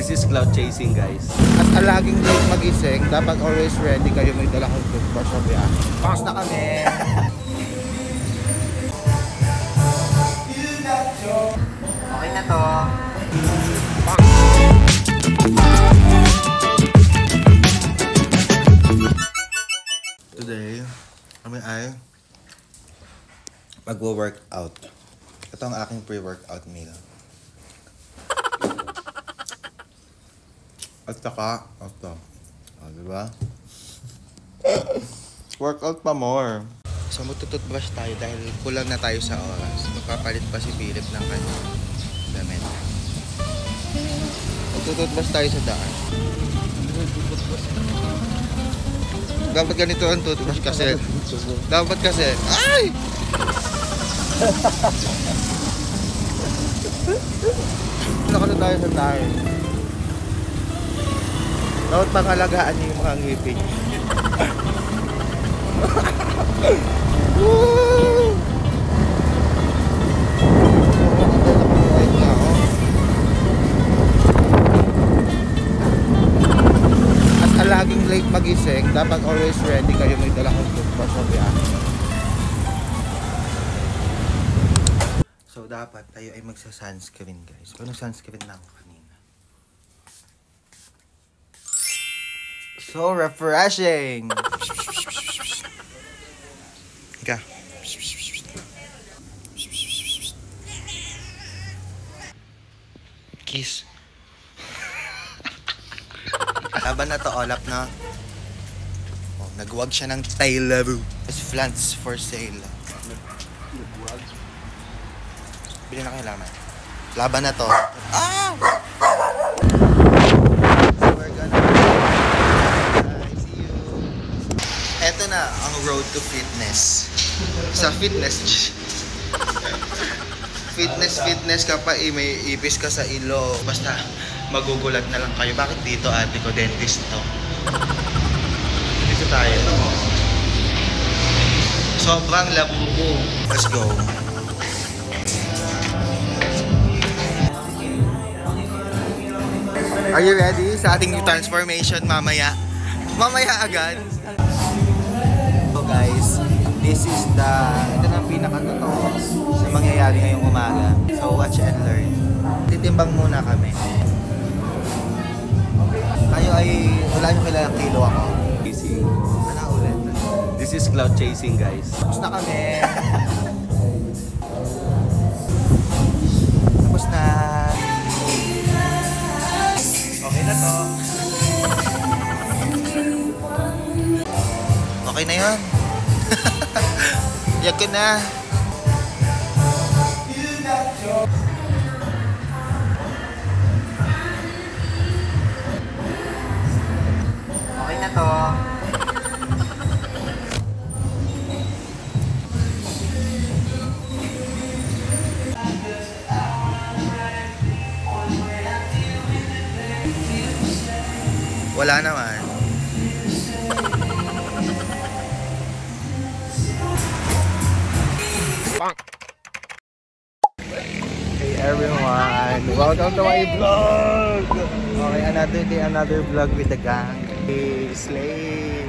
This is cloud chasing, guys. At laging late magising, dapat always ready kayo, may dala kong toothbrush o biya. Pass na kami! Okay na to. Today, kami ay magwo-workout. Ito ang aking pre-workout meal. At saka, ito. O, diba? Workout pa more. So, magtututbrush tayo dahil kulang na tayo sa oras. Magpapalit pa si Philip ng kanyang damit. Magtututbrush tayo sa daan. Dapat ganito ang toothbrush kasi. Dapat kasi. Ay! Nakano tayo sa daan. Dapat pangalagaan niyo yung mga ngipin. At laging late magising, dapat always ready kayo, may dala kong toothbrush o biya. So dapat tayo ay magsa-sunscreen, guys. Ano sunscreen na ako kanina? So refreshing! Ika. Kiss. Laban na to, Olap na. Oh, nagwag siya ng Tailabu. It's flants for sale. Nagwag? Bili na kayo laman. Laban na to. Ah! So we're gonna... I see you. Eto na ang road to fitness. Sa fitness. Fitness ka pa eh, may ipis ka sa ilo. Basta magugulat na lang kayo. Bakit dito, ate ko? Dentist to. Dito tayo. Sobrang labubo. Let's go. Are you ready sa ating transformation mamaya? Mamaya agad. So guys, this is ito na pinakatotoo sa mangyayari ngayong umaga. So watch and learn. Titimbang muna kami. Kayo ay, wala nyo kilala kilo ako. Chasing. Ano ulit? This is cloud chasing, guys. Tapos na kami. Tapos na. Okay na to. Okay na yun. Yak ko na. Okay na to. Wala naman. Hey everyone, welcome to my vlog. Okay, another day, another vlog with the gang. Hey, Slay.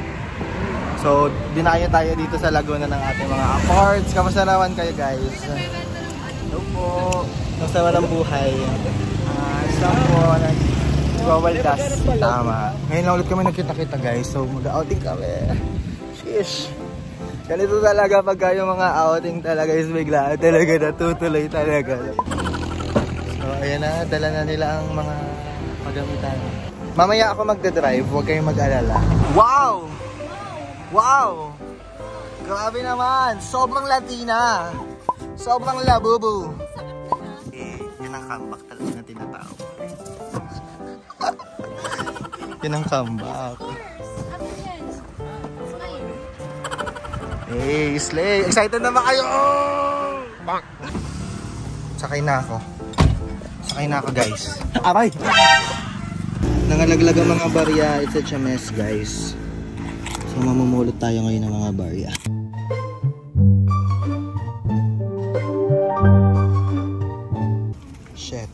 So, dinaya tayo dito sa Laguna ng ating mga aparts. Kamusta naman kayo, guys? Hello po. Kamusta naman ang buhay? Stop po. Nagwawaldas. Tama. Ngayon lang ulit kami nagkita-kita, guys. So, mag-outing kami. Sheesh. Ganito talaga pagka yung mga outing talaga is bigla talaga natutuloy talaga. So, ayan na. Dala na nila ang mga pagamitan. Mamaya ako magdadrive. Huwag kayong mag-alala. Wow! Wow! Grabe naman! Sobrang Latina! Sobrang labubu! Eh, yun ang comeback talaga na tinatawag. Yun ang comeback. Hey, Slay! Excited na ba kayo? Sakay na ako. Sakay na ako, guys. Aray! Nangalaglag ang mga barya. It's such a mess, guys. So, mamumulot tayo ngayon ng mga barya. Shit.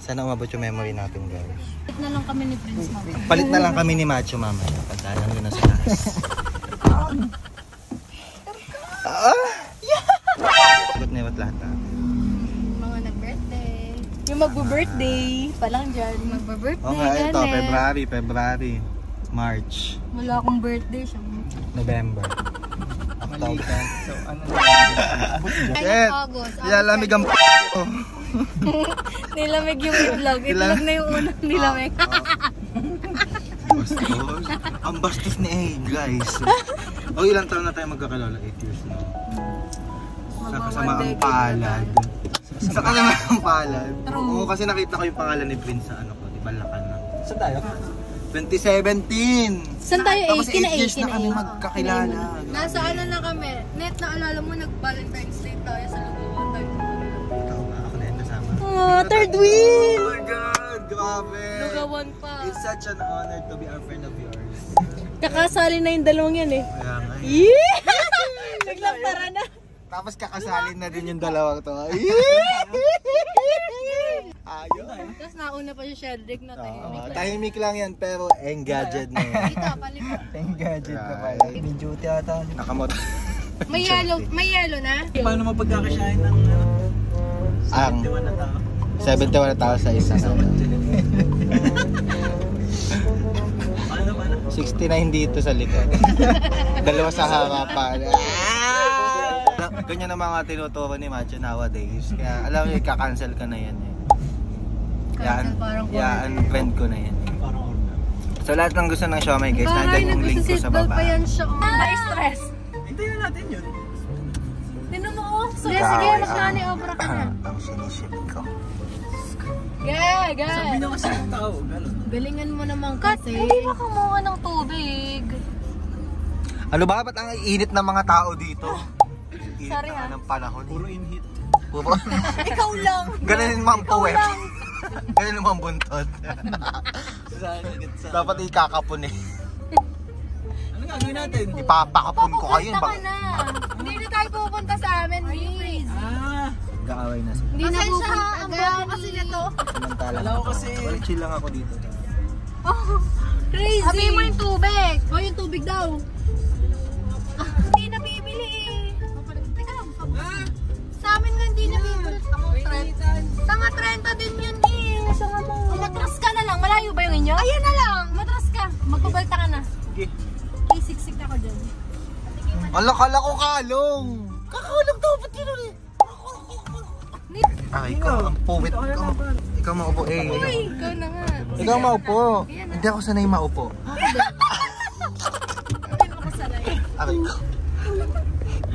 Saan Sana umabot yung memory natin, guys. Palit na lang kami ni Prince Mama. Palit na lang kami ni Macho mamaya. Pagdalang doon na sa taas. Sagot na yung lahat na. Mga nag-birthday. Yung magbo-birthday pa lang dyan. Magbo-birthday. Oo nga, ito. February. March. Wala akong birthday siya. November. October. So, ano na? Shit! August. Nilalamig ang Nilamig yung itlog. Itlog na yung unang nilamig. Bastos. Ang bastos ni A, guys. O ilang taon na tayo magkakilala? 8 years na. Sa kasamaang palad. Sa kasamaang palad. Oo, kasi nakita ko yung pangalan ni Prince sa ano ko, di Balacan na. Saan tayo? 2017! Saan tayo? Tapos 8 Kina years kina na kami magkakilala. Nasa ano na kami? Net na alala mo, nag-Valentine's Day tayo sa Lugawan. Ikaw ba? Ako na yun kasama. Oh, third wheel! Oh my God! Grabe! Lugawan pa. It's such an honor to be a friend of yours. Kakasali na yung dalawang yan eh. Kaya nga. Yeah! Biglang tara na. Tapos kakasalin na din yung dalawang to. Ayun. Tapos nauna pa yung Sheldrick na tahimik lang. Tahimik lang yan pero engadget na yan. Dito, palika. Engadget na pala. May duty ata. Nakamot. May yellow na? Paano mapagkakasyahin ng Ang 71 na tao? 71 na tao sa isa. Paano? 69 dito sa likod. Dalawa sa harapan. Ganyan ang mga tinuturo ni Macho nowadays. Kaya alam mo, ika-cancel ka na yan eh. Cancel parang unfriend ko na yan eh. Parang order. So lahat ng gusto ng Siomay guys, nandiyan yung link ko sa baba. pa yan siya. Na-stress. Hintayin na natin yun. Tinan mo oh. Sige, magnani obra ka na. Ang sinisip ko. Sabi na kasi ng tao, gano'n. Galingan mo naman kasi. Hindi ba kumuha ng tubig? Ano ba? Ba't ang init ng mga tao dito? Init Sorry, na ha? ng panahon. Puro inhit. Puro. Ikaw lang. Ganun yung mga puwet. Ganun yung mga buntot. Dapat ikakapon eh. Ano gagawin natin? Ipapakapon ko kayo. Pupunta ka na. Hindi na tayo pupunta sa amin, please. Gaaway na sila. Hindi na pupunta. Ang bago kasi nito. Samantala. Alam ko kasi. Wala, chill lang ako dito. Oh, crazy. Sabi mo yung tubig. Oh, yung tubig daw. Hindi na bibili eh. Sa amin nga hindi na bibili. Tanga 30 din yan eh. Matras ka na lang. Malayo ba yung inyo? Ayan na lang. Matras ka. Magpabalta ka na. Sige. Siksik ako dyan. Kala ko kalong. Kakalong daw. Ba't yun ulit? Ay, ikaw. Ang puwit ko. Ikaw maupo eh. Uy, ikaw na nga. Ikaw maupo. Hindi ako sanay maupo. Hindi ako sanay. Aray ko.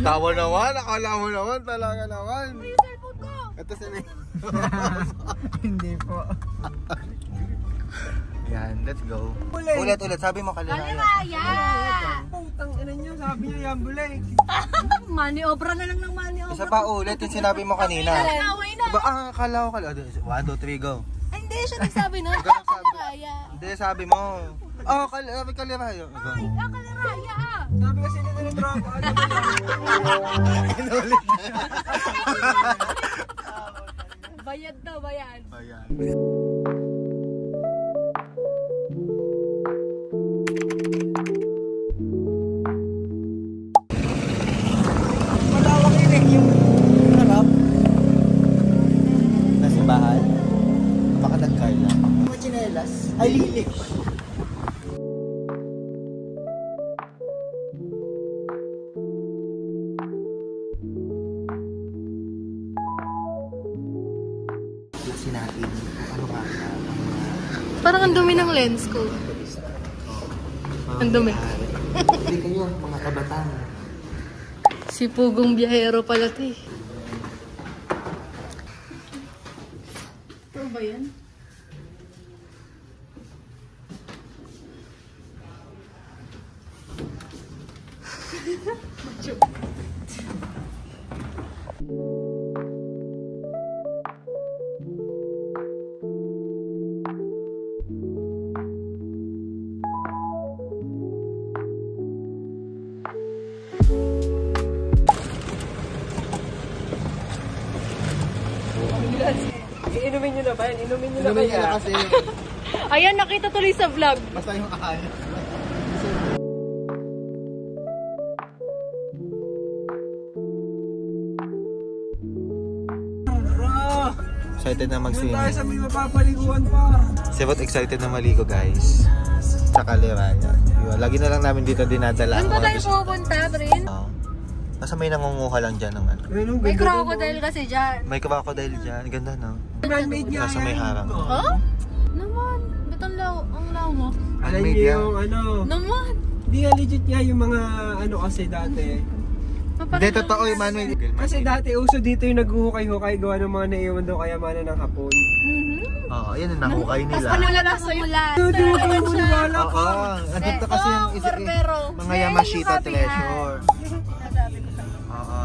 Tawa naman. Akala mo naman. Talaga naman. Yung cellphone ko. Ito sanay. Hindi po. Yan, let's go. Ulit. Sabi mo kaliraya. Kaliraya! Putang ina nyo, sabi nyo yan bulay. Money obra na lang ng money obra. Isa pa ulit yung sinabi mo kanina. Kalaway na. Diba, akala ko 1, 2, 3, go. Ay, hindi siya nagsabi nun. Ikaw nagsabi. Kaliraya. Hindi, sabi mo. Oh, sabi kaliraya. Go. Ay, kaliraya ah. Sabi kasi nito ng drop. Inulit. Bayad daw, bayad. Ayan. Malawak yun eh, yung harap. Nasimbahan. Baka nagkaila. Mga chinelas. Ay, lilik. Kasi natin, ano nga Parang ang dumi ng lens ko. Ang dumi. Hindi kayo, mga kabataan. Si Pugong Biyahero pala ito eh. Ito ba yan? Iinumin nyo na ba yan? inumin nyo na Inumin niya kaya. na kasi. Ayan, nakita tuloy sa vlog. Basta yung ahal. Bro! Excited na Doon mag-swimming. tayo sa may mapapaliguan pa. Si Bot excited na maligo guys. Sa Kaliraya. Diba? Lagi na lang namin dito dinadala. Saan ba tayo pupunta, Brin? Nasa may nangunguha lang dyan ng ano. Ayun, May ganda doon, crocodile kasi dyan. May crocodile dyan. Ganda no? Man-made nga Nasa may yan. harang. Huh? Naman. Ba't ang law mo? Alam Man-made niyo yan. yung ano. Naman. Hindi nga legit nga yung mga ano kasi dati. Hindi, totoo yung man-made. Kasi dati uso dito yung naghuhukay-hukay gawa ng mga naiwan daw kayamanan ng Hapon. Oo, yan ang nahukay nila. Tapos wala na sa'yo. Hindi mo kayo maniwala Oo, ka. andito kasi yung isa mga Yamashita treasure. Oo.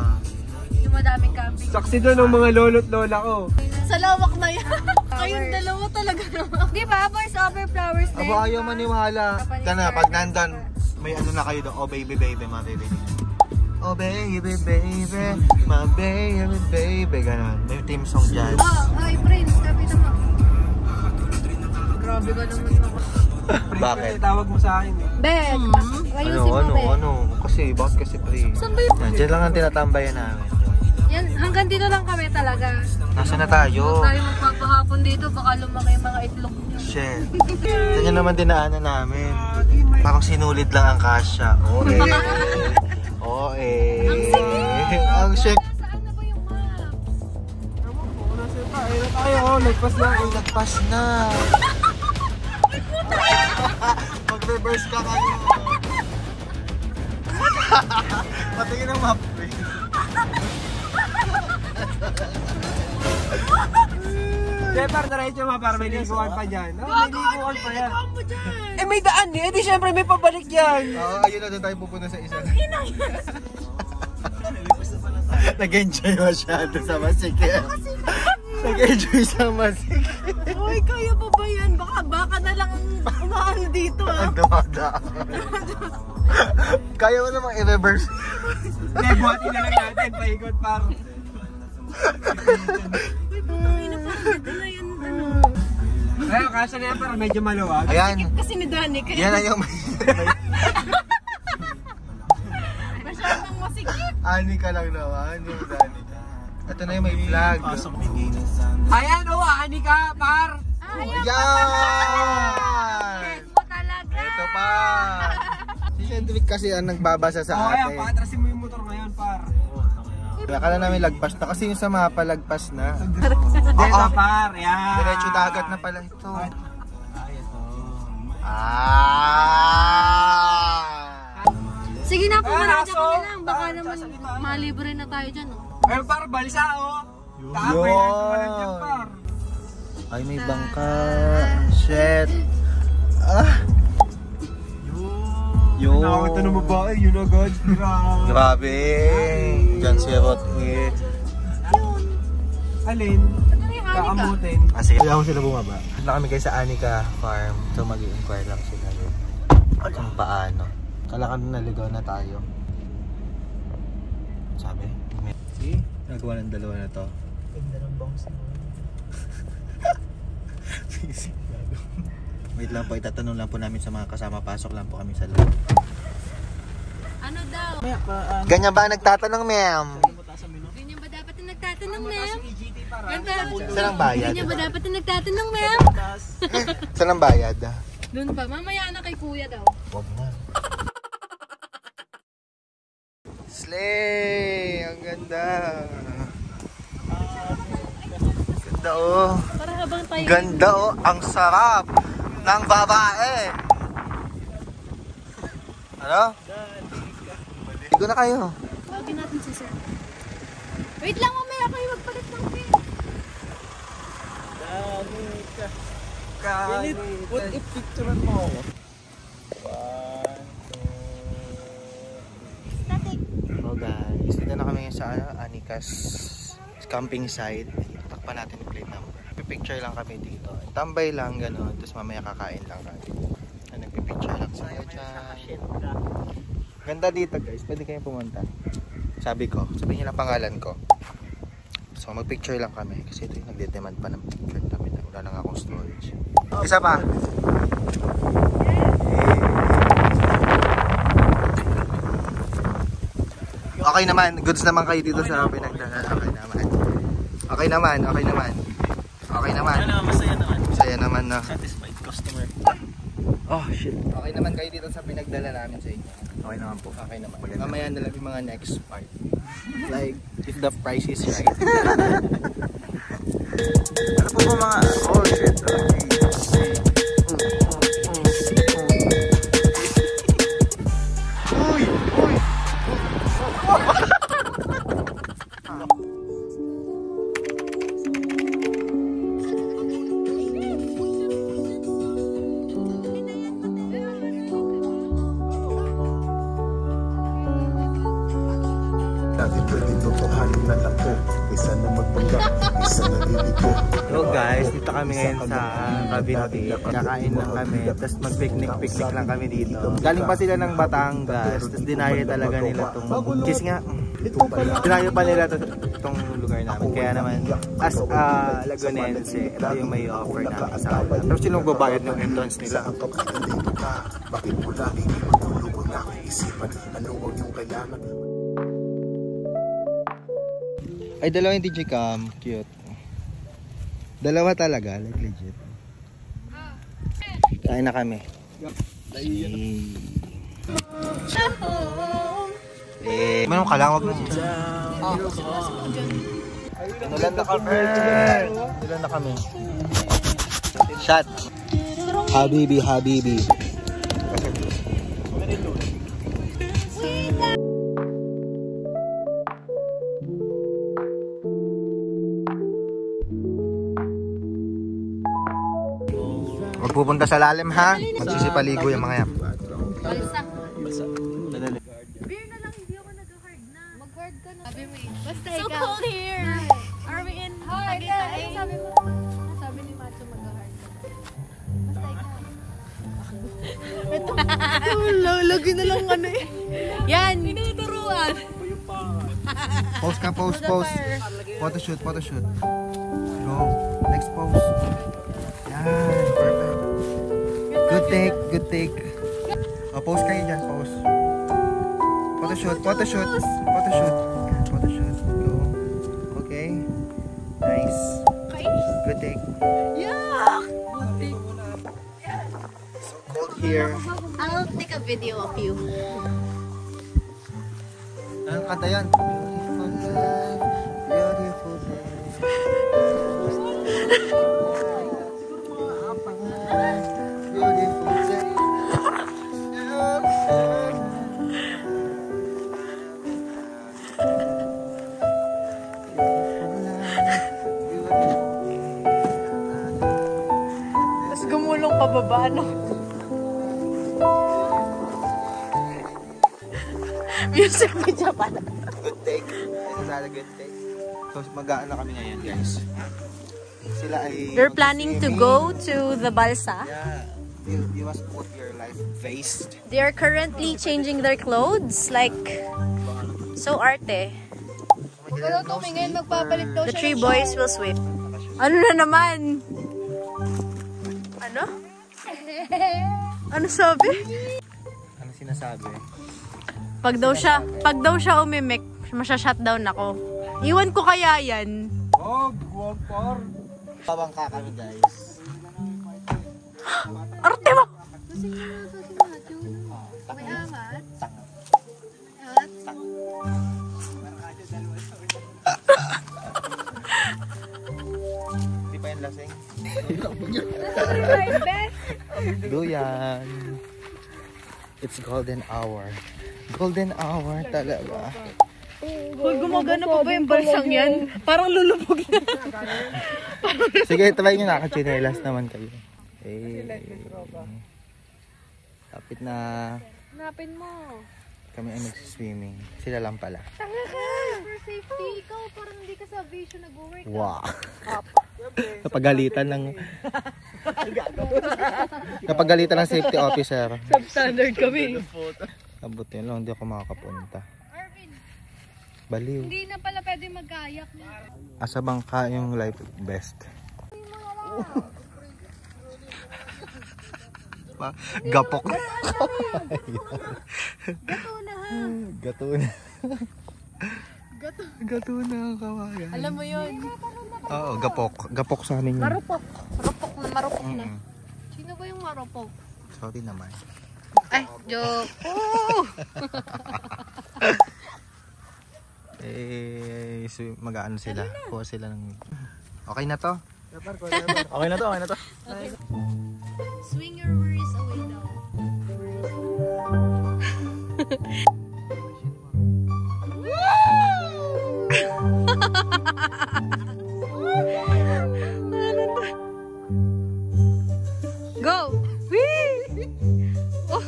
Yung madaming camping. Saksi doon ng mga lolo't lola ko. Sa lawak na yan. Kayong dalawa talaga naman. Di ba? Boys over flowers din. Aba, ayaw maniwala. Kana, pag nandun, may ano na kayo doon. Oh, baby, baby, maririnig. Oh, baby, baby, my baby, baby. Ganon. May team song dyan. Oh, ay Prince, kapitan mo. Grabe ka naman ako. Bakit? Tawag mo sa akin eh. Ben, ayusin mo, Ben. Ano? Kasi, bakit kasi pre? Saan ba yung... Diyan lang ang tinatambayan namin. Yan, hanggang dito lang kami talaga. Nasaan na tayo? Huwag tayo magpapahapon dito, baka lumaki yung mga itlog nyo. Shit. Kanya naman dinaanan namin. Parang sinulid lang ang kasya. Oo eh. Ang shit. Saan na ba yung map? Ewan ko, nasa tayo na tayo. Nagpas na. Ay, nagpas na. Mag-reverse ka kayo. Patingin ang map. Depar, diretso mo para may liguan pa dyan. Oh, may liguan pa yan. Eh may daan eh. Di syempre may pabalik yan. Oo, ayun na doon tayo pupunta sa isa. Nag-enjoy masyado sa masikip. Nag-enjoy sa masikip. Uy, kaya pa ba yan? Baka na lang umaano dito ah. Ang dumadaan. Kaya mo namang i-reverse. Hindi, buhatin na lang natin. Paikot par. Uy, putangin na parang na yan. Ayun, kasa na yan para medyo maluwag. Ayan. Kasi ni Danny, kaya Yan ang yung masyadong masikip. ani ka lang naman. Yung Dani. Ito na yung may flag. Ayan, oh, ani ka, par. Ayaw Yan! mo talaga. Ito pa. Si Cedric kasi ang nagbabasa sa Oh, ayan, atin. paatrasin mo yung motor ngayon, par. Akala namin lagpas na kasi yung sa mapa lagpas na. Dito, par. Yan. Diretso dagat na pala ito. Ah! Sige na, pumarada ka aso. na lang. Baka naman malibre na tayo dyan. Oh. Ayun, par, balisa, oh. Tapay lang naman dyan, par. Ay, may bangka. Shit. Ah! Yun. Nakakita ng babae, yun agad. Grabe. Diyan si Rot. Alin? Ano yung Anika? Kaamutin. Sige, kaya mo sila bumaba. Na kami kayo sa Anika Farm. So mag-i-inquire lang sila yun. Kung paano. Kalakan na naligaw na tayo. Sabi? Sige. Nagawa ng dalawa na to. Ganda ng bangs mo. Wait lang po, itatanong lang po namin sa mga kasama. Pasok lang po kami sa loob. Ano daw? Ganyan ba nagtatanong, ma'am? Ganyan ba dapat yung nagtatanong, ma'am? Saan ang bayad? Ganyan ba dapat yung nagtatanong, ma'am? Saan ang bayad? Doon pa. Mamaya na kay kuya daw. Wag na. Slay! Ang ganda! Ganda oh! Para habang tayo. Ganda oh! Ang sarap ng babae! Ano? Ligo na kayo. Tawagin natin si sir. Wait lang, mamaya kayo magpalit ng pin. Put i-picturean mo ako. Static. So guys, dito na kami sa Anika's camping site. Takpan natin yung plate number. Pipicture lang kami dito. Tambay lang gano'n. Tapos mamaya kakain lang kami. Nagpipicture lang sa'yo dyan. Ganda dito guys. Pwede kayong pumunta. Sabi ko. Sabihin niyo lang pangalan ko. So magpicture lang kami. Kasi ito yung nagde-demand pa ng picture namin. Wala lang akong storage. Isa pa. Okay naman, goods naman kayo dito sa pinagdala. Okay naman. Masaya naman. Masaya naman na. Satisfied customer. Oh shit. Okay naman kayo dito sa pinagdala namin sa inyo. Okay naman po. Okay naman. Mamaya na lang yung mga next part. Like, if the price is right. Ano po ba mga... Oh shit. So guys, dito kami ngayon sa Cavite. Kakain lang kami, tapos mag-picnic lang kami dito. Galing pa sila ng Batangas, tapos dinayo talaga nila itong... Cheese nga! Dinayo pa nila itong lugar namin. Kaya naman, as Lagunense, ito yung may offer namin sa kanila. Tapos silang babayad ng entrance nila. Bakit mo laging matulog na aking isipan? Ano ang iyong kailangan? Ay, dalawa yung DJ cam. Cute. Dalawa talaga, like legit. Kain na kami. Manong ka lang, wag mo. Nulan na kami. Nulan na kami. Shot. Habibi, habibi. Huwag pupunta sa lalim ha. Magsisipaligo yung mga yan. Balsa. Madali. Beer na lang, hindi ako nag-hard na. Mag-hard ka na. Sabi mo eh. Basta So ikaw. cold here. Are we in Tagaytay? Ano sabi mo? Sabi ni Macho mag-hard ka. Basta ikaw. Lagi na lang ano eh. Yan. Tinuturuan. Pose ka, pose, pose. Photoshoot, photoshoot. Go. Next pose. Yan, perfect. Good take, good take. O, pose kayo dyan, pose. Photoshoot, photoshoot. Photoshoot. Photoshoot. Go. Okay. Nice. Good take. Yeah. So cold here. I'll take a video of you. Anong kanta yan? Beautiful life, beautiful day. Beautiful day. Tapos gumulong pababa, no? Music video pala. Good take. This is a good take. So mag-aano kami ngayon, guys. Sila ay... You're planning to go to the Balsa? Yeah. You must put your life based. They are currently changing their clothes. Like, so arte. Pero tumingin, magpapalit daw The siya. three boys will swim. Ano na naman? Ano? Ano sabi? Ano sinasabi? Pag daw siya umimik, masya-shutdown ako. Iwan ko kaya yan. Wag par. Babangka kami, guys. Arte mo! May amat. Hindi pa yan lasing. Duyan. It's golden hour. Golden hour talaga. Hoy, gumagana pa ba yung balsang yan? Parang lulubog na. Sige, try nyo, nakachinelas naman kayo. Kapit na Hanapin mo. kami ay magsiswimming. Sila lang pala. Tanga ka! For safety, ikaw parang hindi ka sa aviation nag-work. Wow. Napagalitan ng napagalitan ng safety officer. Substandard kami. Abot yun lang, hindi ako makakapunta. Arvin, Baliw. hindi na pala pwede mag-kayak. Asa bangka yung life best. Gapok. Gato na ha. Gato na. Gato na ang kawayan. Alam mo yun. Oo, gapok. Gapok sa amin yun. Marupok. Marupok na. Sino ba yung marupok? Sorry naman. Ay, joke. Mag-aano sila. Kuha sila ng... Okay na to? Okay na to, okay na to. Swing your worries away daw. Go! Wee! Oh!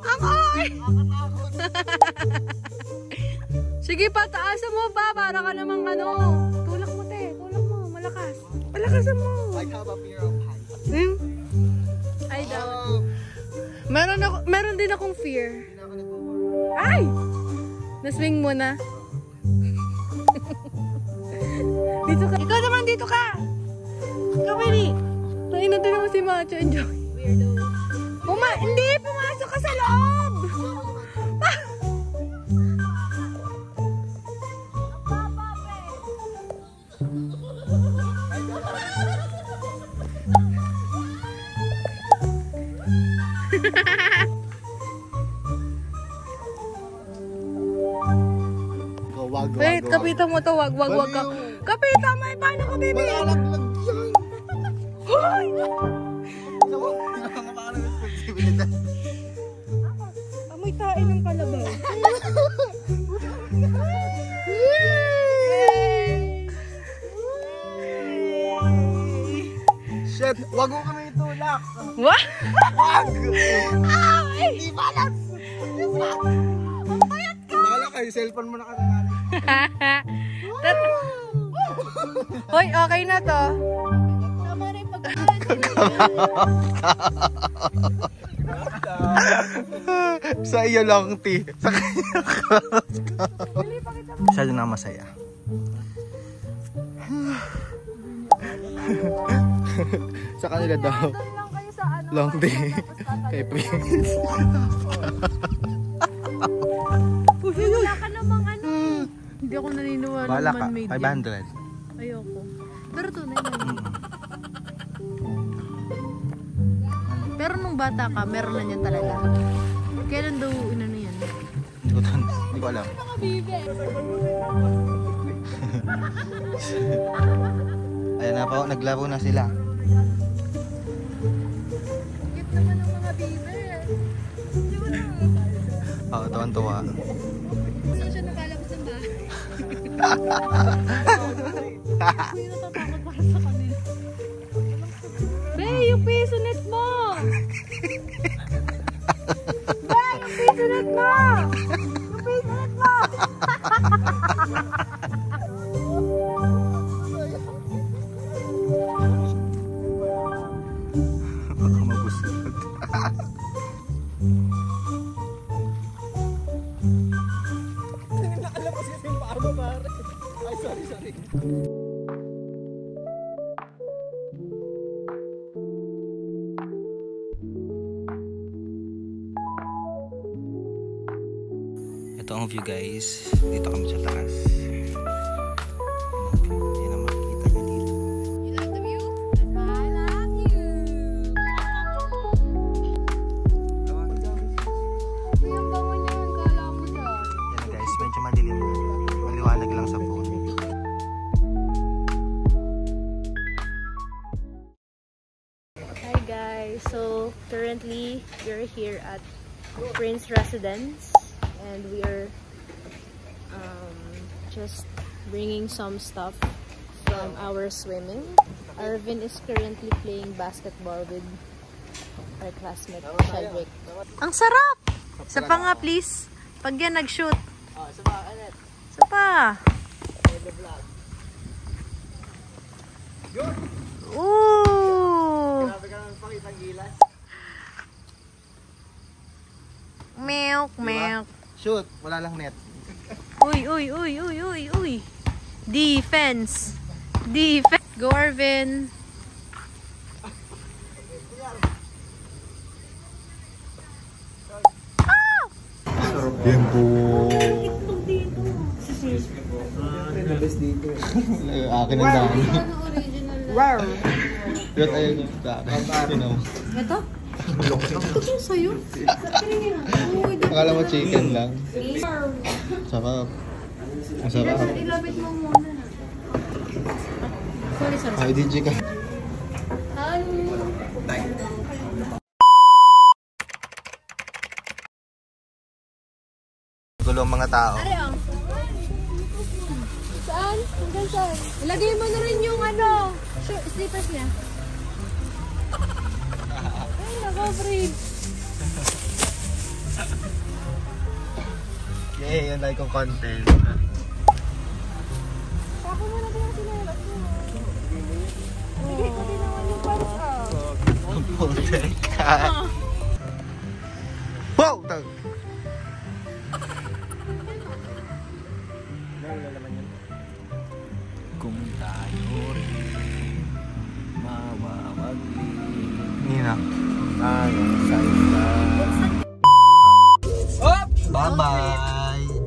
Amoy! Sige pa, taasan mo ba? Para ka namang ano. Tulak mo, te. Tulak mo. Malakas. Malakasan mo. I have a fear of heights. Ay, daw. Meron din akong fear. Ay! Naswing mo na. Dito ka. Ikaw naman, dito ka. Ikaw, Mary. Tayo natin naman si Macho. Enjoy. Weirdo. Hindi! Pumasok ka sa loob! Wait, kapitan mo to. Wag ka. Kapitan mo, paano ka, baby? Malalaglag yan. Hoy! Amoy tae ng kalabaw. Shit, wag mo kami itulak. What? Wag! Ay! Hindi balance! Ang payat ka! Bahala kayo, cellphone mo na katanggalin. Hoy, okay na to. Tama rin Sa iyo lang, T. Sa kanya ka. Masyado na masaya. Sa kanila daw. lang kayo sa ano. Long day. Kay Prince. Wala ka namang ano. Hindi ako naniniwala Bahala ka. man-made 500. Ayoko. Pero tunay na yun. Pero nung bata ka, meron na niyan talaga. Kailan daw inano yan? Hindi ko alam. Ayan na po, naglaro na sila. Cute naman ang mga bibe. Oo, tuwan-tuwa. Saan siya nakalabas ng bahay? Kuya, natatakot para sa kanila. Be, yung piso net mo! Be, yung piso net mo! Yung piso net mo! Baka mabusog. Nakalabas kasi yung paa mo, pare. Ay, sorry. Ito ang view, guys. Dito kami sa taas. Yan ang makikita nyo dito. You like the view? I love you! Yung bango niya, ang kala mo dyan. Yan guys, medyo madilim. Maliwanag lang sa phone. Hi guys, so currently we're here at Prince Residence and we are just bringing some stuff from our swimming. Arvin is currently playing basketball with our classmate Cedric. Ang sarap! Isa pa nga please, pag yan nag-shoot. Isa pa! Ooh! Milk. Shoot! Wala lang net. Uy. Defense. Go, Arvin. Tempo. Akin ang dami. Wow! Ba't ayun yung akin? Ito? Ito yung sa'yo. Akala mo chicken lang. Sarap. Ang sarap. Ilapit mo muna. Sorry. Ay, DJ ka. Gulo ang mga tao. Saan? Hanggang saan? Ilagay mo na rin yung slippers niya. Ay, naka-break. Yay, yun like kong content. Saka mo na ba yung sinelas mo? Sige, pati naman yung pants Ang putek ka. Wow! Kung tayo rin mawawagli. Nina. Sa isa. Bye-bye.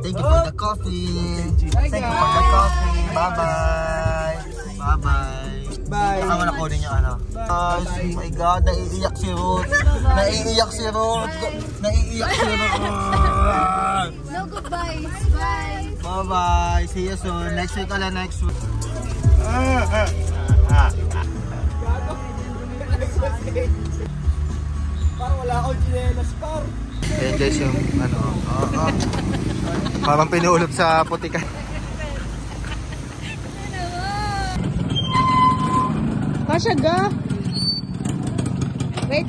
Thank you for the coffee. Thank you for the coffee. Bye-bye. Bye-bye. Bye. Kasama na kunin yung ano. Oh my God, naiiyak si Ruth. Naiiyak si Ruth. Naiiyak si Ruth. No goodbyes. Bye. Bye-bye. See you soon. Next week ala next week. Parang wala akong chinelas, par. Ayan guys yung ano. Parang pinuulog sa putikan. Masya ga. Wait.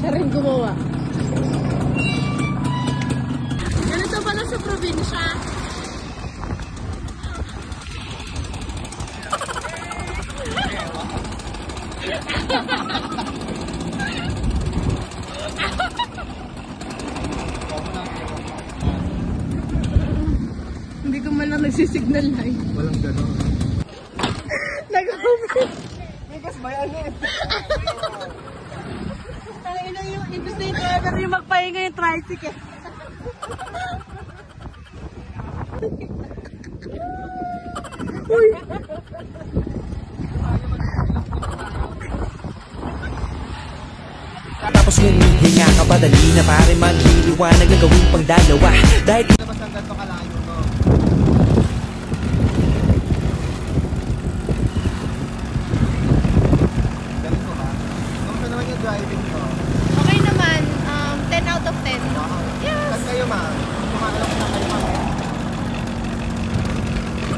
Siya rin gumawa. Ganito pala sa probinsya. Hindi ko man lang nagsisignal na eh. Walang gano'n. Nag-over. Bigas ba yan eh? Tayo na yung interstate driver yung magpahinga yung tricycle. Tapos humihinga ka pa, dali na pare magliliwanag na gawin pang dalawa. Dahil Labas ang ganito kalayo ko. Galing ko ba? Kamusta naman yung driving ko? Okay naman. 10 out of 10. Yes. Saan kayo ma'am? Kumakalap na kayo ma'am eh?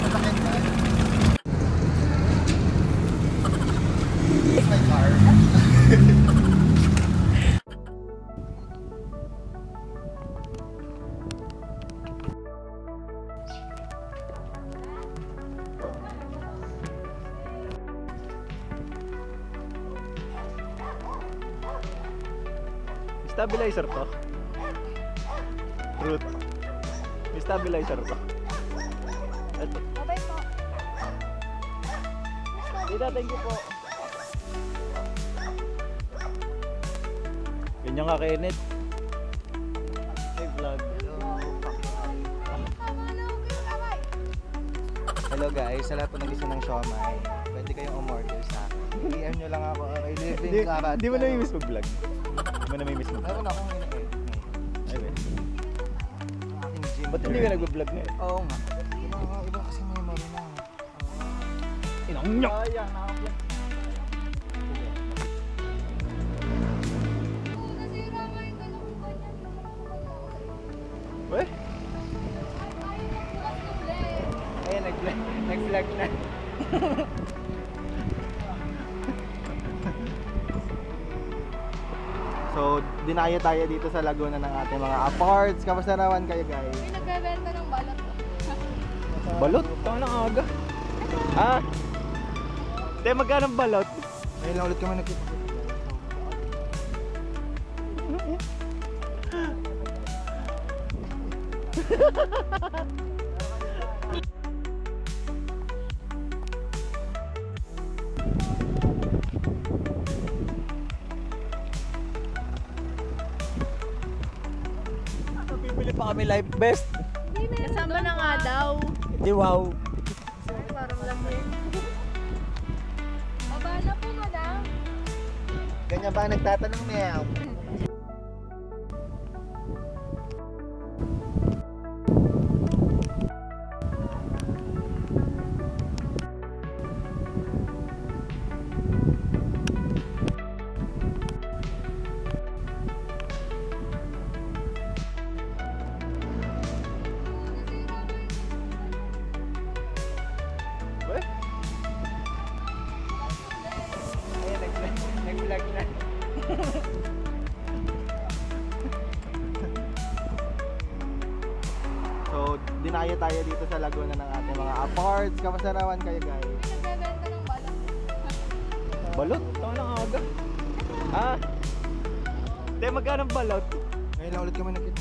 Masakit ba? It's my car. Stabilizer to. Root. May stabilizer to. Ito. Bye po. Tita, thank you po. Ganyan ka kainit. Hey vlog. Hello guys, sa lahat po nag-gusto ng siomai, pwede kayong umorder sa akin. DM nyo lang ako, I live in Karat. Di mo namimiss mag-vlog? Di mo namimiss mag-vlog? Meron akong in-edit. Ay, ba? Aking gym. Ba't hindi ka nag-vlog ngayon? Oo nga. Iba kasi memory na. Inang nyo! Sayang, naka-vlog. Weh? Ayun, nag-vlog na. So, dinayo tayo dito sa Laguna ng ating mga aparts. Kamusta naman kayo guys? May nagbebenta ng balot. Balot? Tama ng aga. Ah? Hindi, magkano ang balot? Ngayon lang ulit kami nagkita. kami life best. Kasama na nga daw. Hindi, wow. Parang lamin. Abala po, madam. Ganyan ba ang nagtatanong, Mel? Nag-vlog na. So, dinayo tayo dito sa Laguna ng ating mga aparts. Kamusta naman kayo, guys? Nagbebenta ng balak. Balot? Tama na aga. Ah? Te, magkano ang balot? Ngayon lang ulit kami nakita.